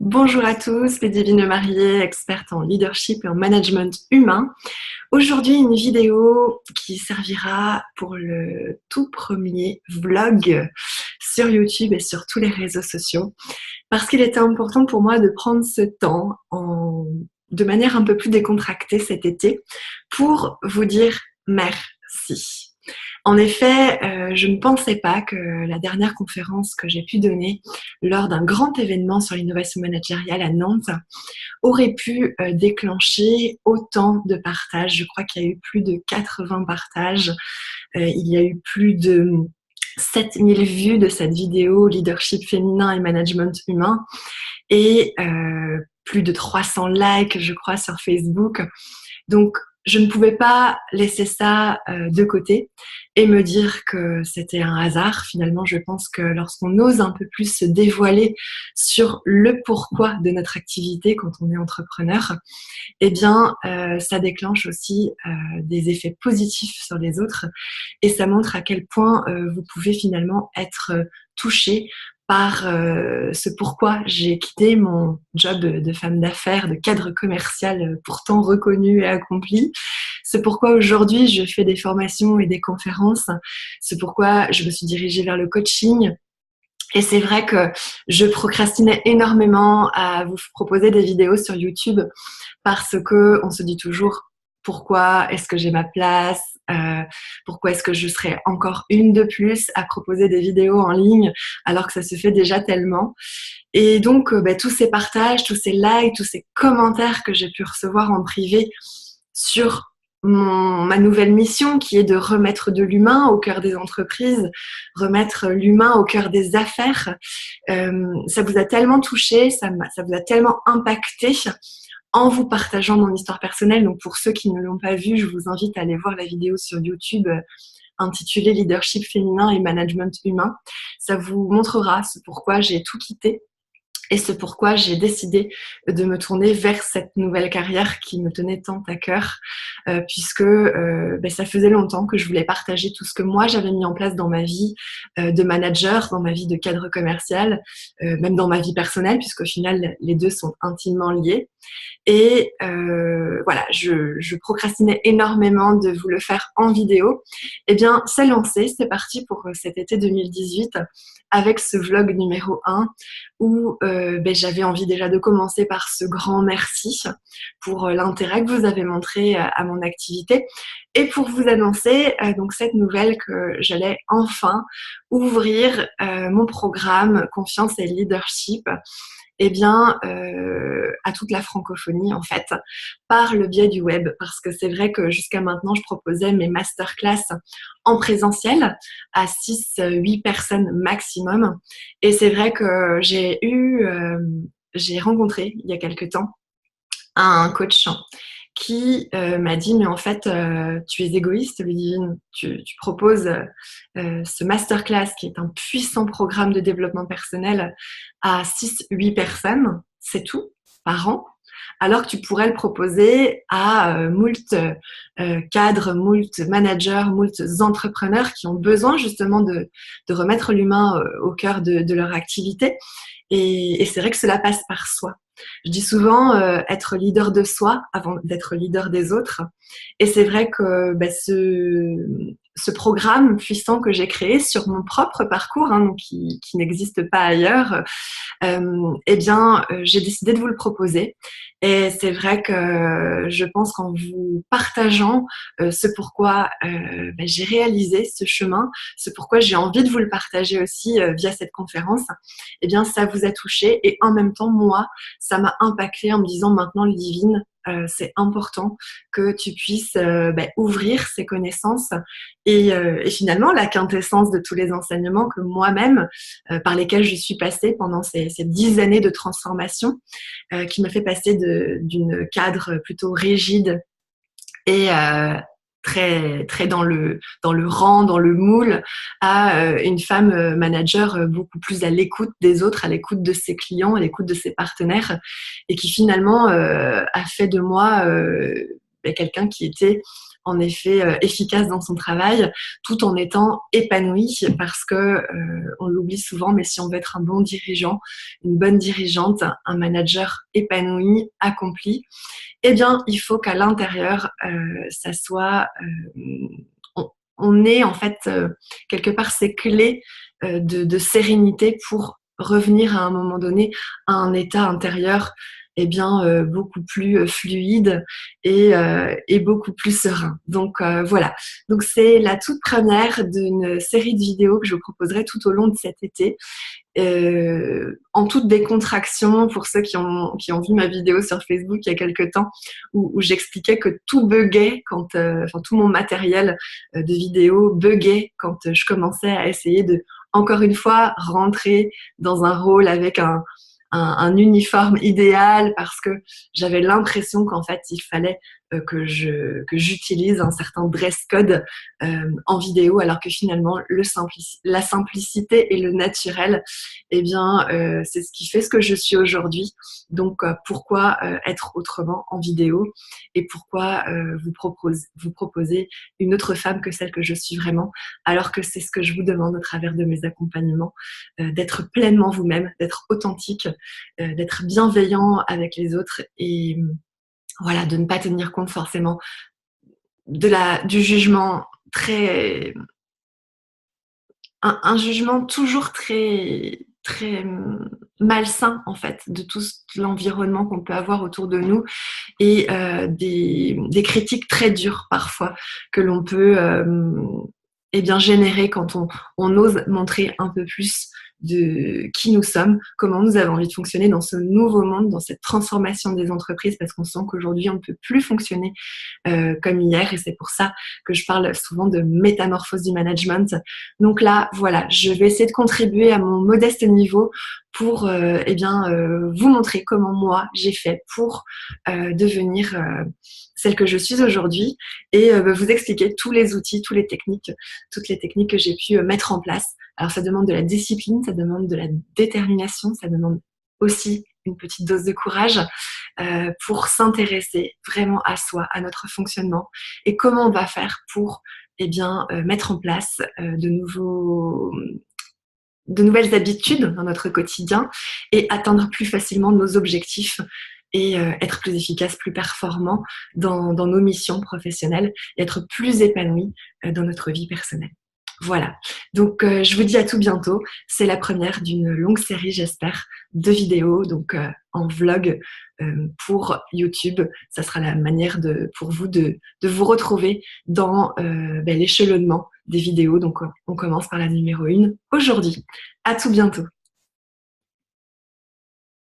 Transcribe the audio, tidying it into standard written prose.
Bonjour à tous, les Divines Mariées, expertes en leadership et en management humain. Aujourd'hui, une vidéo qui servira pour le tout premier vlog sur YouTube et sur tous les réseaux sociaux, parce qu'il était important pour moi de prendre ce temps de manière un peu plus décontractée cet été pour vous dire merci. En effet, je ne pensais pas que la dernière conférence que j'ai pu donner lors d'un grand événement sur l'innovation managériale à Nantes aurait pu déclencher autant de partages. Je crois qu'il y a eu plus de 80 partages. Il y a eu plus de 7000 vues de cette vidéo leadership féminin et management humain et plus de 300 likes, je crois, sur Facebook. Donc, je ne pouvais pas laisser ça de côté et me dire que c'était un hasard. Finalement, je pense que lorsqu'on ose un peu plus se dévoiler sur le pourquoi de notre activité quand on est entrepreneur, eh bien, ça déclenche aussi des effets positifs sur les autres et ça montre à quel point vous pouvez finalement être touché par ce pourquoi j'ai quitté mon job de femme d'affaires, de cadre commercial pourtant reconnu et accompli. C'est pourquoi aujourd'hui je fais des formations et des conférences. C'est pourquoi je me suis dirigée vers le coaching. Et c'est vrai que je procrastinais énormément à vous proposer des vidéos sur YouTube parce que on se dit toujours pourquoi est-ce que j'ai ma place, pourquoi est-ce que je serais encore une de plus à proposer des vidéos en ligne alors que ça se fait déjà tellement. Et donc tous ces partages, tous ces likes, tous ces commentaires que j'ai pu recevoir en privé sur ma nouvelle mission qui est de remettre de l'humain au cœur des entreprises, remettre l'humain au cœur des affaires. Ça vous a tellement touché, ça vous a tellement impacté en vous partageant mon histoire personnelle. Donc pour ceux qui ne l'ont pas vu, je vous invite à aller voir la vidéo sur YouTube intitulée Leadership féminin et management humain. Ça vous montrera ce pourquoi j'ai tout quitté. Et c'est pourquoi j'ai décidé de me tourner vers cette nouvelle carrière qui me tenait tant à cœur, puisque ça faisait longtemps que je voulais partager tout ce que moi j'avais mis en place dans ma vie de manager, dans ma vie de cadre commercial, même dans ma vie personnelle, puisqu'au final les deux sont intimement liés. Et voilà, je procrastinais énormément de vous le faire en vidéo. Eh bien, c'est lancé, c'est parti pour cet été 2018 avec ce vlog numéro 1 où j'avais envie déjà de commencer par ce grand merci pour l'intérêt que vous avez montré à mon activité et pour vous annoncer donc cette nouvelle que j'allais enfin ouvrir mon programme Confiance et Leadership à toute la francophonie en fait, par le biais du web, parce que c'est vrai que jusqu'à maintenant, je proposais mes masterclass en présentiel à 6-8 personnes maximum. Et c'est vrai que j'ai rencontré il y a quelque temps un coach qui m'a dit mais en fait tu es égoïste Ludivine, tu proposes ce masterclass qui est un puissant programme de développement personnel à 6-8 personnes, c'est tout, par an, alors que tu pourrais le proposer à moult cadres, moult managers, moult entrepreneurs qui ont besoin justement de remettre l'humain au cœur de leur activité. Et c'est vrai que cela passe par soi. Je dis souvent être leader de soi avant d'être leader des autres. Et c'est vrai que ce programme puissant que j'ai créé sur mon propre parcours, donc qui n'existe pas ailleurs, j'ai décidé de vous le proposer. Et c'est vrai que je pense qu'en vous partageant ce pourquoi j'ai réalisé ce chemin, ce pourquoi j'ai envie de vous le partager aussi via cette conférence, eh bien ça vous a touché et en même temps moi ça m'a impacté en me disant maintenant Ludivine, c'est important que tu puisses ouvrir ces connaissances et finalement la quintessence de tous les enseignements que moi-même par lesquels je suis passée pendant ces 10 années de transformation qui m'a fait passer d'une cadre plutôt rigide et très très dans le rang, dans le moule, à une femme manager beaucoup plus à l'écoute des autres, à l'écoute de ses clients, à l'écoute de ses partenaires, et qui finalement a fait de moi quelqu'un qui était en effet efficace dans son travail, tout en étant épanoui, parce que on l'oublie souvent, mais si on veut être un bon dirigeant, une bonne dirigeante, un manager épanoui, accompli, eh bien, il faut qu'à l'intérieur, ça soit, on ait en fait quelque part ces clés de sérénité pour revenir à un moment donné à un état intérieur beaucoup plus fluide et beaucoup plus serein. Donc voilà. Donc c'est la toute première d'une série de vidéos que je vous proposerai tout au long de cet été. En toute décontraction, pour ceux qui ont vu ma vidéo sur Facebook il y a quelques temps où j'expliquais que tout buguait quand tout mon matériel de vidéo buguait quand je commençais à essayer de encore une fois rentrer dans un rôle avec un uniforme idéal, parce que j'avais l'impression qu'en fait il fallait que j'utilise un certain dress code en vidéo, alors que finalement la simplicité et le naturel, c'est ce qui fait ce que je suis aujourd'hui. Donc pourquoi être autrement en vidéo, et pourquoi vous proposer une autre femme que celle que je suis vraiment, alors que c'est ce que je vous demande au travers de mes accompagnements, d'être pleinement vous-même, d'être authentique, d'être bienveillant avec les autres, et voilà, de ne pas tenir compte forcément du jugement très, un jugement toujours très, très malsain en fait, de tout l'environnement qu'on peut avoir autour de nous, et des critiques très dures parfois que l'on peut générer quand on ose montrer un peu plus de qui nous sommes, comment nous avons envie de fonctionner dans ce nouveau monde, dans cette transformation des entreprises, parce qu'on sent qu'aujourd'hui on ne peut plus fonctionner comme hier, et c'est pour ça que je parle souvent de métamorphose du management. Donc là, voilà, je vais essayer de contribuer à mon modeste niveau pour vous montrer comment moi j'ai fait pour devenir celle que je suis aujourd'hui, et vous expliquer tous les outils, toutes les techniques que j'ai pu mettre en place. Alors ça demande de la discipline, ça demande de la détermination, ça demande aussi une petite dose de courage pour s'intéresser vraiment à soi, à notre fonctionnement, et comment on va faire pour mettre en place de nouvelles habitudes dans notre quotidien, et atteindre plus facilement nos objectifs, et être plus efficace, plus performant dans nos missions professionnelles, et être plus épanoui dans notre vie personnelle. Voilà, donc je vous dis à tout bientôt. C'est la première d'une longue série, j'espère, de vidéos, donc en vlog pour YouTube. Ça sera la manière pour vous de vous retrouver dans l'échelonnement des vidéos. Donc on commence par la numéro 1 aujourd'hui. À tout bientôt.